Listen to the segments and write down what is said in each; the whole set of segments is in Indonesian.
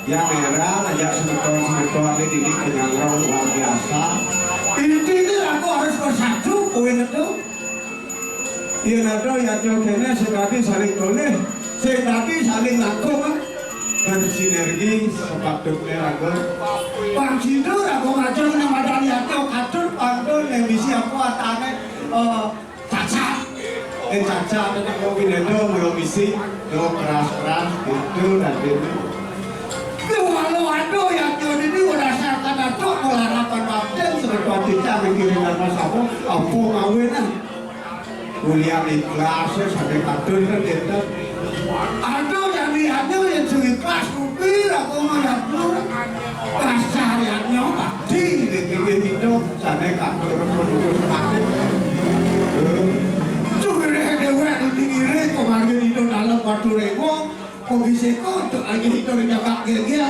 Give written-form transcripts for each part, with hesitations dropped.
yang merah ajak semeton ini penyangkau luar biasa. Ini aku harus bersatu poin itu. Iya nado ya jokene sekali saling toleh, sekali saling lakukan bersinergi sepatutnya aku. Bang Sido aku ngajak nama dari aku katur pantul yang bisa aku atane caca. Caca dengan mobil itu belum isi, belum keras itu dan itu. Waduh yang jadi ini berdasarkan itu olahraga kapten seperti kita mengirimkan mas aku ngawinan. Kuliah ikhlas sampai katur kan kita. Aduh yang lihatnya yang sulit kelas kupir aku ngeliat dulu. Kasarnya pasti dipikir itu sampai katur penduduk semakin. Cukirnya dewa ditinggirin kemarin itu dalam waktu remo. Komisi untuk lagi itu menjaga gil-gil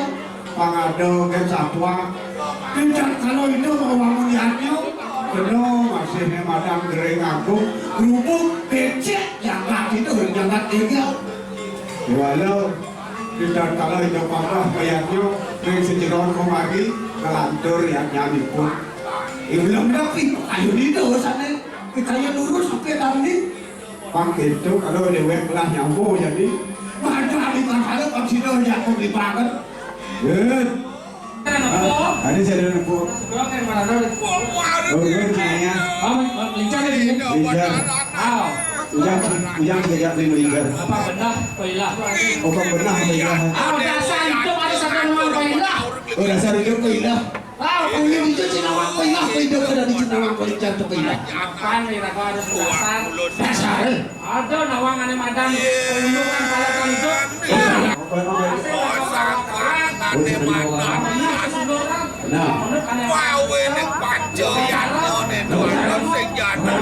pangado ke satwa kencang kalau itu mau bangun lihatnya penuh masih madam gering aku kerupuk becek jangan itu jangan gil walau kencang kalau itu pangah kayaknya dari sejeron kemari kelantur yang nyami pun belum dapat ayo itu sana kita lurus sampai tadi pang itu kalau dewek lah nyambung jadi ada aliran ada konsider yang aku dibangun. Good. Ada saya ada nunggu. Oh, good nanya. Lincah ni. Lincah. Ujang sejak di lincah. Apa benar? Pailah. Oh, benar pailah. Dasar hidup ada satu nama pailah. Oh, dasar hidup pailah. Kulit itu cinawang pailah. Hidup ada di cinawang pailah tu pailah. Apaan ni raga ada dasar. Dasar. Ada nawang ane madam. Pelindungan kalau itu. Nah, wow ini panjang nih dalam sejarah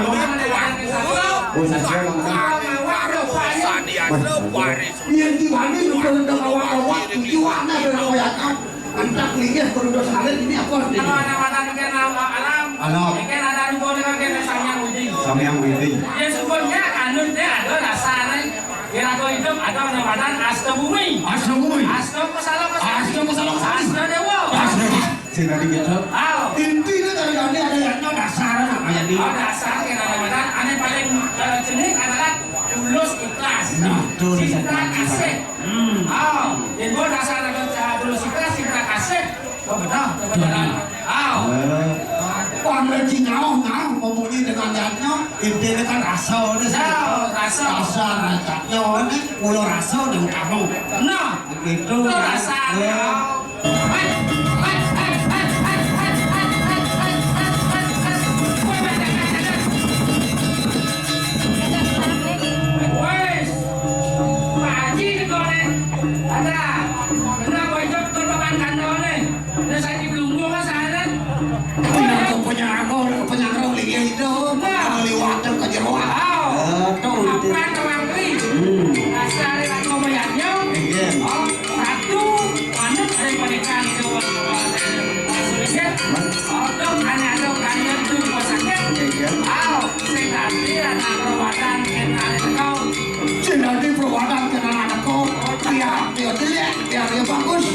yang di mana itu kalau awak-awak tujuannya dengan wayakan antak lihat kalau salin ini apa nih? Alam. Sama yang widi. Ya sebenarnya kanun dia ada dasarnya. Kira-kira hidup ada namanya asta bumi. Asta bumi. Asta kesalah. Asta dewa. Sehingga gitu. Intinya dari kami ada yang dasar namanya di. Dasar kira-kira aneh paling jenis adalah tulus ikhlas. Nah, tulus cinta kasih. Yang gua dasar tulus ikhlas cinta kasih. Oh betul. Orang Cina ngomongnya dengan nyatnya intinya kan rasa rasanya ini ulo rasa dan kamu nah itu rasa penyangkau lagi itu meliwatkan ke jeruan satu manut dari pernikahan itu itu sakit senadi perawatan kenal anakku dia bagus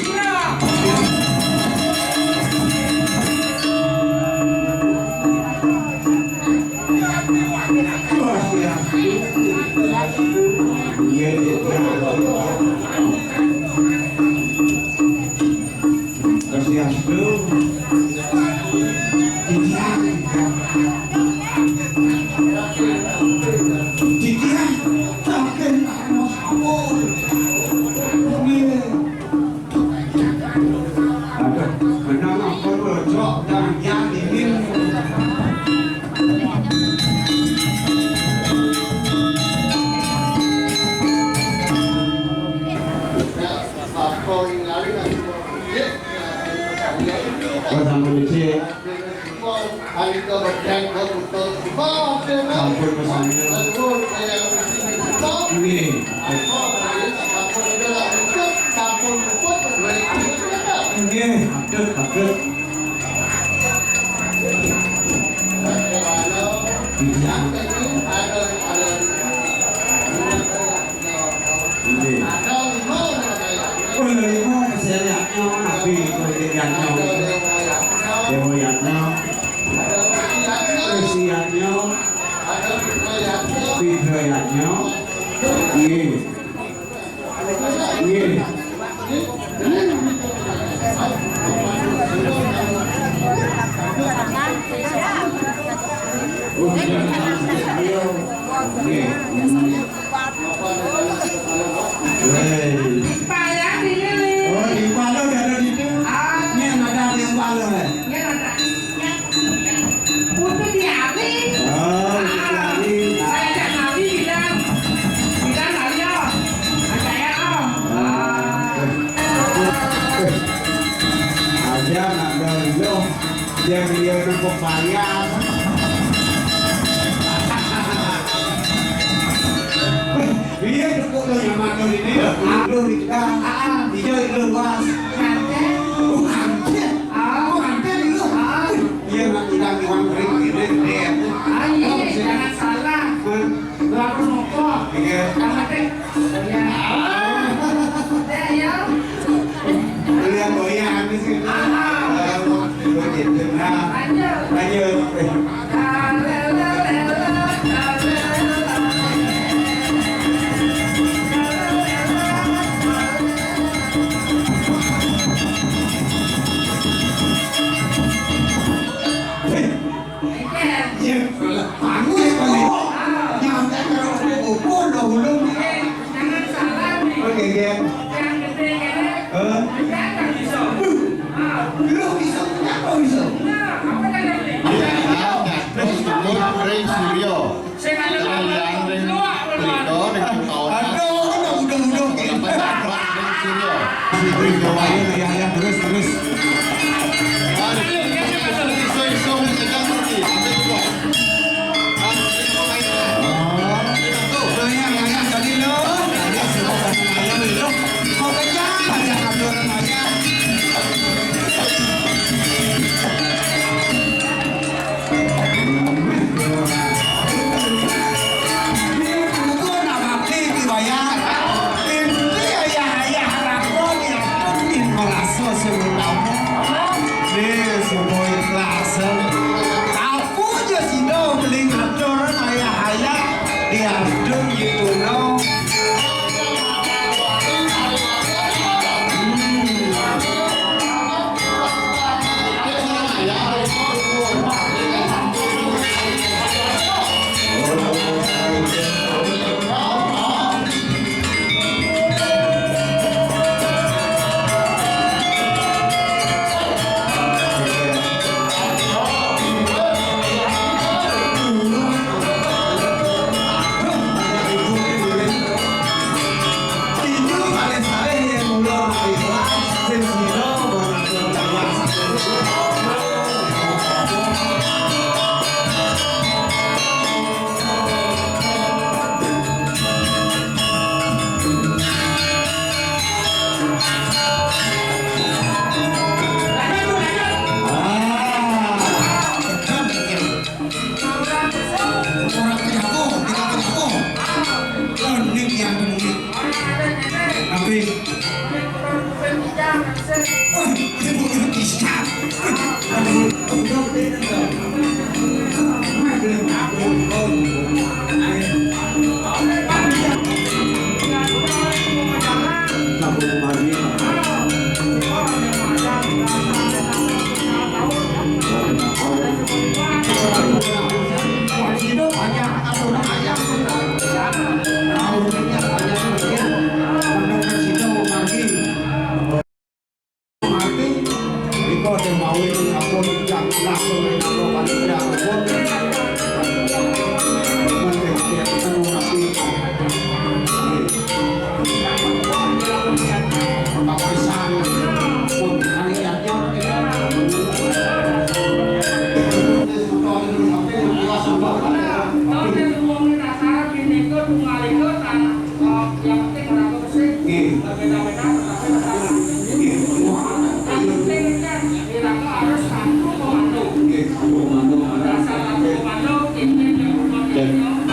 Nggih. Payah diri. Oh, di Palo ada di situ. Ini yang ada yang Palo. Untuk diambil. Oh, ini. Saya cak nabi bilang aja. Saya Aja nak dulu. Dia cukup bayar. Dia cukup tuh yang mana ini? Lu di kita, dia itu luas. Bukan dulu. Dia nak bilang uang kering ini dia. jangan salah. Lalu ngokok. Iya. Yang penting. Ya. Lihat goyang di sini. Lu jadi nah. Lanjut. Bangun kali. Nyampe kalau kubur dulu. Jangan salah nih. Oke, Yang gede ini. Jangan bisa. Lu bisa apa bisa? Nah, apa kan yang Ring Suryo. Saya kan Yang ring luar. Rito dengan kawasan Aduh, udah. Ring Suryo. Ring kawayan ya terus. Iso mencegah mati. Yang tadi lo. Ada semua yang lo. Mau kejar aja kabur aja. Jaya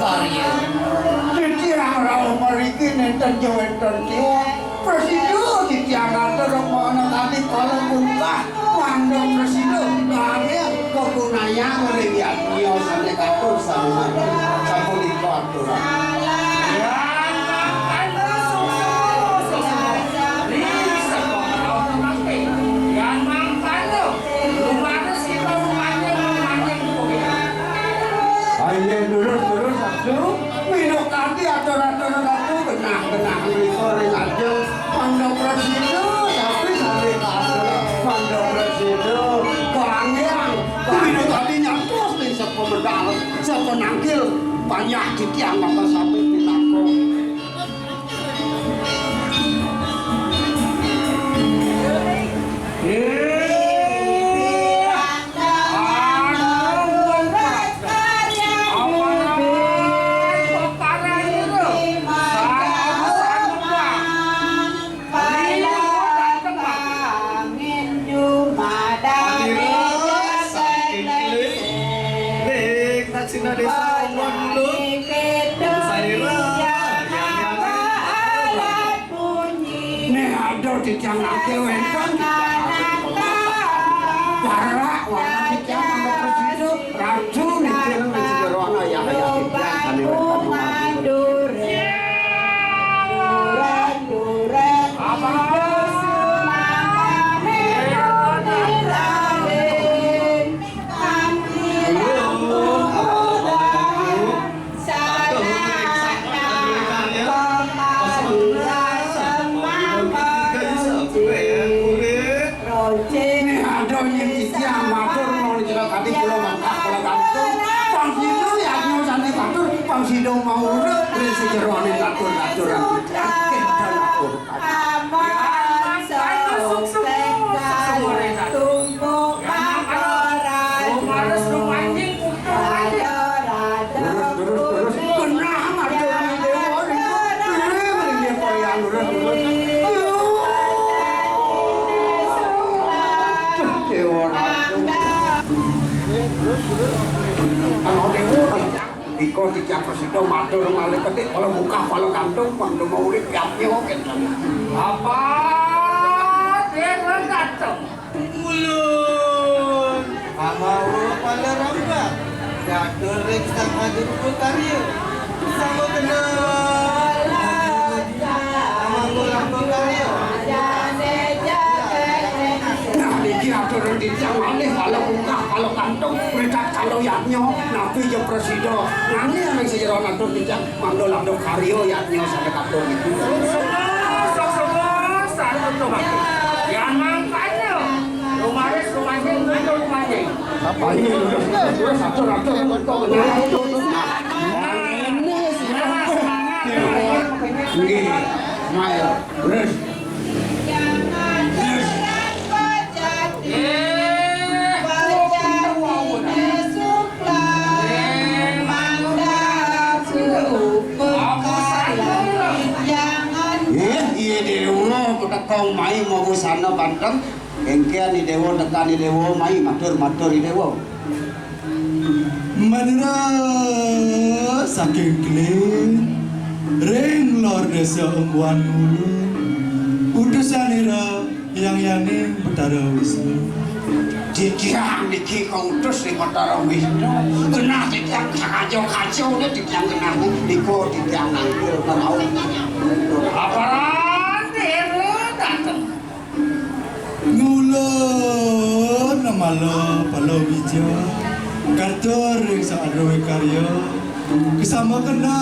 karya. Ditiang rao mariki nenten jawenten kiwa Presido ditiang atur mono tadi kalau buka Wandong presido Kaya kegunanya melihat Nyo sane katur sama Sampuliko aturan Ayo lurus satu minum kanti aturan-aturan aku genah-genah sore aja Mandong presido tapi sare katur Mandong presido kangean minum kanti nyantos nih sepo medal sepo nangkil banyak ditiang maka sampai pinako Ditiang nangkil wenten Para warna ditiang sama presido Raju ditiang menjadi warna yang ditiang kali Pangsido mau urut dari sejeroane katur-katuran yakin dan aku Iko ditiang presido matur malih ketik kalau buka kalau kantung pangdo mau urip yapnya oke Apa? Dia datang. Ulun Amaru pada rambak Jatuh reksa kadur karya Sama kenal Amaru rambak karya Nah dikira turun ditiang malih kalau buka kalau kantung mereka kalau yapnya nabi yang presido nanti yang sejeroan atur ditiang mandolando karyo yapnya sampai katur itu apa ini udah satu ini Mail beres kau mai mau busana pantang engkean di dewa tekan di dewa mai matur di dewa Madura saking clean ring lor desa umbuan ulu utusan ira yang yani Betara Wisnu ditiang niki kau utus di Betara Wisnu genah ditiang kacau dia ditiang genah niko ditiang nangkil terau Aparan ngulon namalo palobijo kantor ring sa adrowe karya kesama kena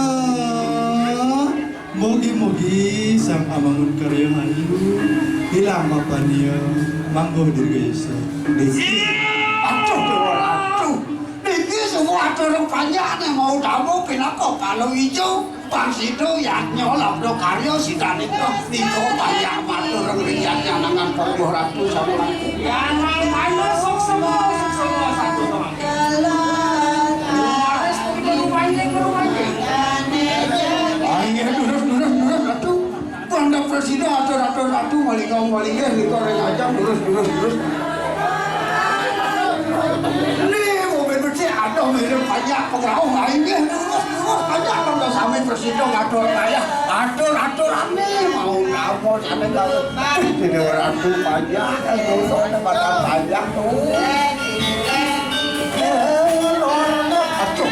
mogi-mogi sang amangun karya hayu hilang mapanya manggo dirgayasa aduh niki semua orang banyak yang mau tamu pinako kalau hijau Pangsido yang nyolap do karyo sida niko banyak matur ngeliat jangan pokok ratu sama Jangan ayo sok semua satu doang. Harus ke rumah ayo lurus ratu Panda presiden ratu malingnya niko aja lurus nih mobil bersih ada mirip banyak pengrau lainnya lurus bagus aja kalau sami presiden ngatur kaya aturannya mau kamu sampai kalau tidak atur pajak itu ada batal pajak tuh atuh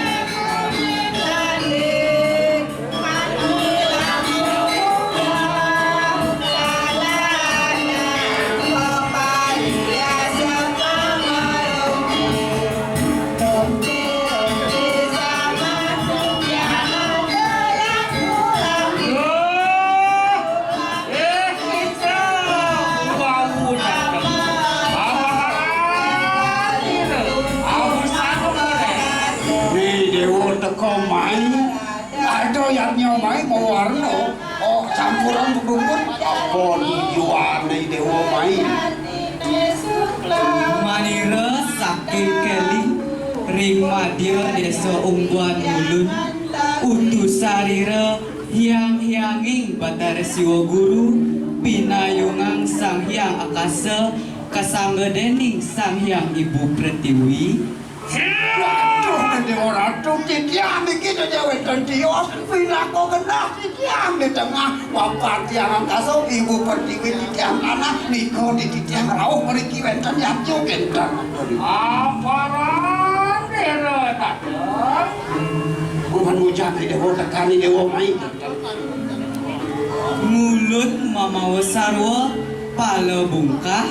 teko main ada yang nyomai mau warna campuran rumput apa dijual nih dewa main Manira sakit keli ring madya desa ungguan ulun utus sarira hiang-hianging Batara Siwa Guru pinayungang Sang Hyang Akasa kasanggedening Sang Hyang Ibu Pratiwi. Waduh, dewa ratu kikiam begitu jawet kentios pinako kena kikiam di tengah wapat yang angkasa Ibu Pertiwi kikiam anak niko di kikiam rauh meriki wenten yacu gentang aparan dera tatang bukan ucap di dewa tekani dewa main Mulut mamawa sarwa pala bungkah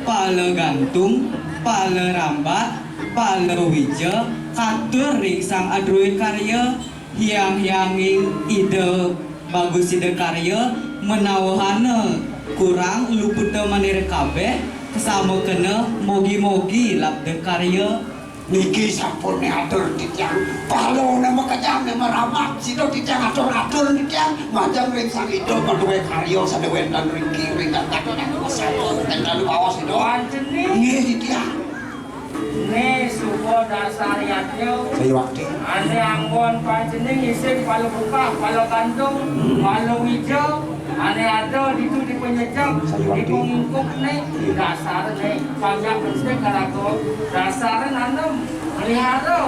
pala gantung pala rambat pala wija katur ring Sang Adroe karya hiang-hianging ide bagus ide karya menawahana kurang luputa manira kabeh kesama kena mogi-mogi labde karya niki sampun atur titiang palo nama kejam nama ramak sido titiang atur titiang macam ring Sang Ido paduwe karya sadewen dan ringki ring datak satu dan bawas itu nggih titiang Nih suku dasar yatyo saya waktu ane anggon panjeneng ising palu buka palu kantung palu hijau ane ada di penyejak di pengingkup nih dasar nih banyak mesti karago dasar nanem melihara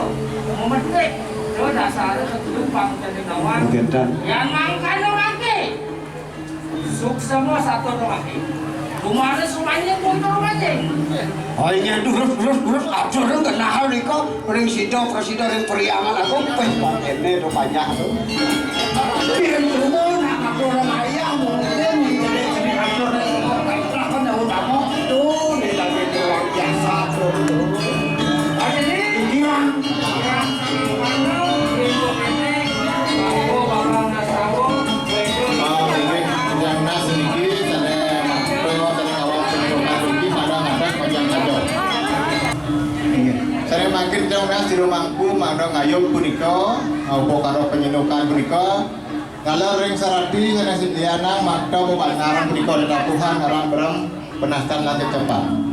memetik itu dasar ketumpang jadi nawan yang mangkan lagi suk semua satu lagi kemarin semuanya mundur aja. hanya terus atur nggak nahal niko ring sido presiden ring periangan aku pekong ini tuh banyak tuh biar semua nak atur ayam mungkin ini atur lah kan jauh kamu tuh di lagi luar biasa tuh ada nih yang Yang nas sedikit saya makin dong nas di rumahku mangdong ngayup punika apa karo penyenukan punika kalau ring sarati sana sediana makta mubanaran punika ditapuhan orang berem penastan lantai cepat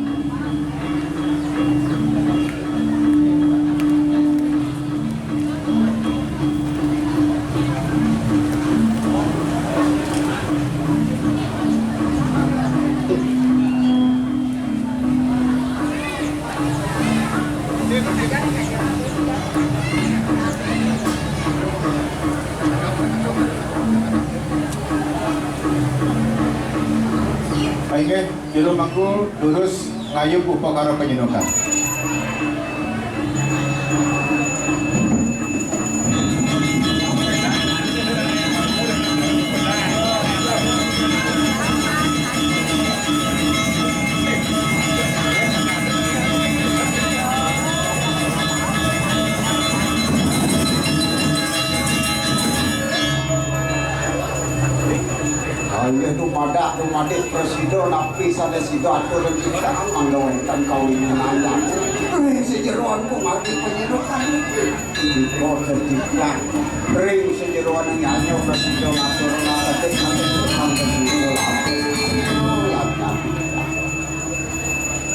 baiknya di rumahku lurus ngayup upakara penyenukan hanya tu madik presiden lapis ada situ atur kita menggawekan kawinan anak ring sejeroan ku mati penyedokan itu sertifikat ring sejeroan yang hanya presiden atur nanti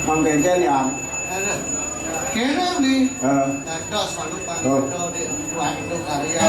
menggenjen ya kena nih eh dos malu panggil di buat itu karya